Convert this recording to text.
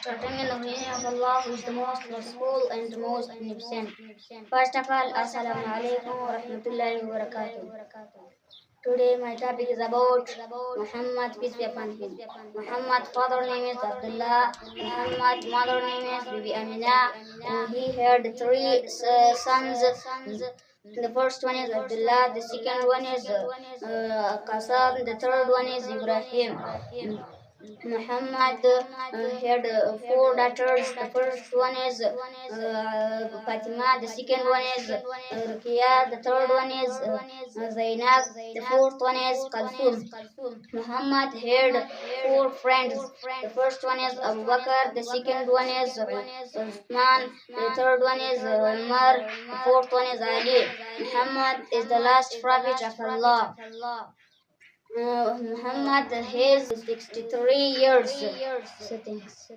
Starting in the name of Allah, who is the most merciful and most beneficent. First of all, Assalamu alaikum wa rahmatullahi wa barakatuh. Today my topic is about Muhammad, peace be upon him. Muhammad father name is Abdullah. Muhammad mother name is Bibi Amina. He had three sons. The first one is Abdullah, the second one is Qasam, the third one is Ibrahim. Muhammad had four daughters. The first one is Fatima, the second one is Rukia, the third one is Zainab, the fourth one is Kalthum. Muhammad had four friends. The first one is Abu Bakr, the second one is Uthman, the third one is Umar, the fourth one is Ali. Muhammad is the last prophet of Allah. Muhammad has 63 years. Settings.